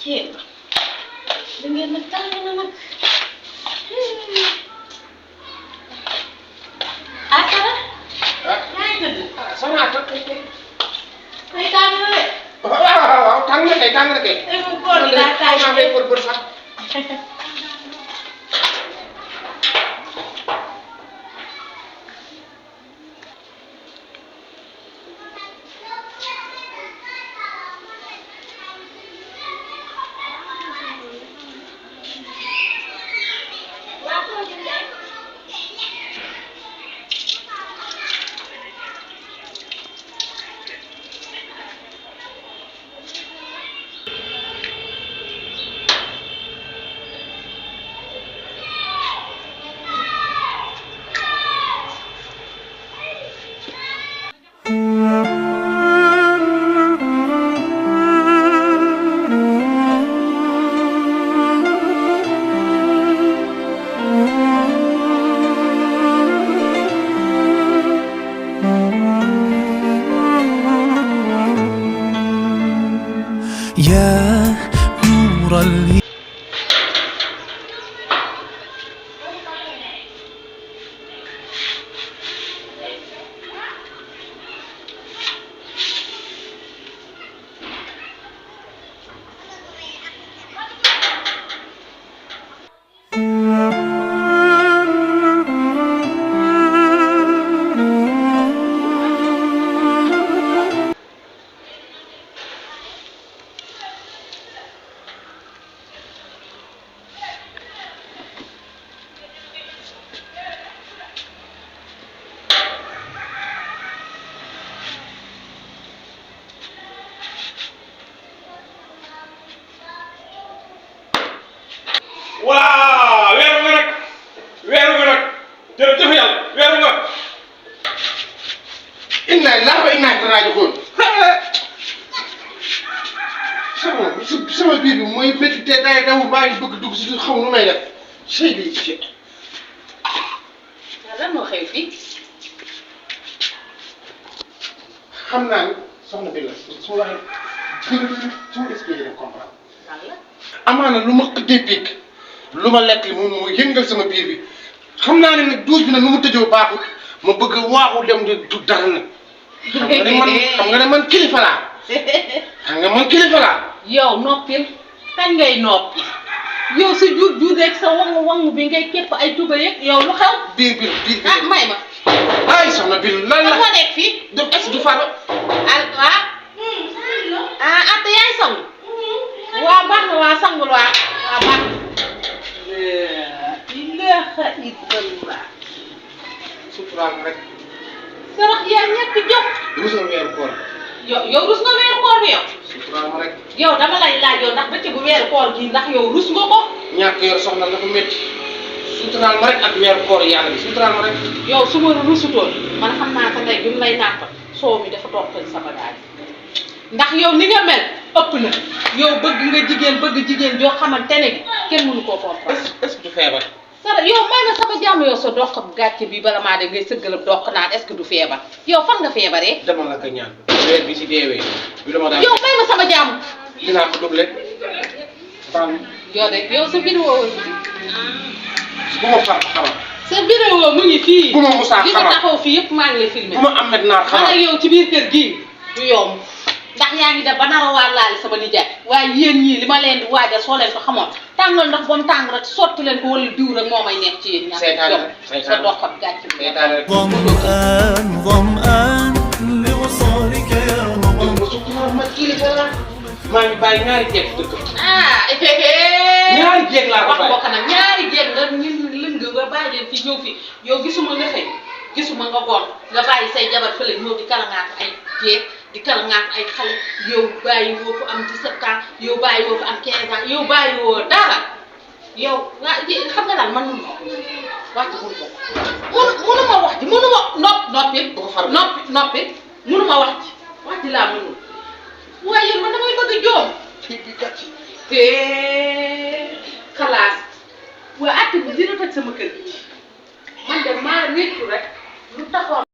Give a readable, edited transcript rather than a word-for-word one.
ceeb da ngeen nag tàng na nag Sara. yaa ngi tëdd. sama toog kay. tey tàng na de. waaw tàng na kay tàng na kay. tey moom góor gi daa tàng maa ngi bër sax. يا نور الهدى waaw weeru nga nag jërëjëf yàlla weeru nga. inna lillahi wa inna ilayhi raaji'uun. sama biir bi mooy métti te day daw maa ngi bëgg dugg si xaw nu may def sëy bi ci. lan moo xew fii. xam naa ne soxna bi la su ma waxee su ma expliqué rek comprendre. amaana lu ma xëddee biig lu ma lekk li moom moo yëngal sama biir bi xam naa ne nag douche bi nag nu mu tëjoo baaxul ma bëgg a waaxu dem di du dara nag. xam nga ne man kilifa laa. xam nga man kilifa laa. yow noppil kañ ngay noppi yow sa jur rek sa wangu bi ngay képp ay tuba yëg yow lu xew. biir bi ah may ma. ay soxna bi lan la moo nekk fii. du est-ce que du faru. atta yaay sangu. waa baax na waa sangul waa baax na. ilaha illallah. suturaal rek. sarax yaa ñàkk jom. rusoo weeru koor. yow rus nga weeru koor bi yow. suturaal ma rek. yow dama lay laaj yow ndax bëccëgu weeru koor gi ndax yow rus nga ko. ñàkk yor soxna dafa métti suturaal ma rek ak weeru koor yàlla bi suturaal ma rek. yow su ma rusutoon man xam naa sa ndey bi mu lay nàmpal soow mi dafa toppal sama daal ndax yow ni nga mel ëpp na yow bëgg jigéen joo xamante ne kenn mënu koo comprendre. est-ce que du feebar. sara yow may na sama jàmm yow sa dox gàcce bi bala maa de ngay sëggalam dox naan est-ce que du feebar yow fan nga feebaree. dama la ko ñaan. weer bi si deewee. bi dama daal yow may ma sama jàmm. dinaa ko doublé. yow de yow sa vidéo bu ma far xamal. sa vidéo mu ngi fii. bu ma Moussa di xamal ko taxaw fii yëpp maa ngi lay filmé. bu ma Ahmed Naar xamal man ak yow ci biir kër gii du yomb ndax yaa ngi def ba nar a waalaale sama nijaay waaye yéen ñii li ma leen di waajal soo leen ko xamoon tàngal ndox ba mu tàng rek sotti leen ko wala diw rek moo may neex ci yéen ñaar. seytaane sa doxat gàcce bi. seytaane rek. ظمآن لوصالك يا رمضان. maa ngi bàyyi ñaari jeeg dëkk. ñaari jeeg laa ko bàyyi wax nag ñaari jeeg nga lëng nga bàyyi leen fi ñëw fi yow gisuma nga xëy gisuma nga goon nga bàyyi say jabar fële ñëw di kalangaat ay jeeg di kalangaat ay xale yow bàyyi woo ko am 17 ans yow bàyyi woo ko am 15 ans yow bàyyi woo dara yow xam nga daal man mënu ma wax ci mënu ma wax ci mënu ma noppi noppi mënu ma wax ci laa mënul waaye yéen man damay bëgg a joom te xalaas waa at bi dina toj sama kër gi man de maa réccu rek lu taxoon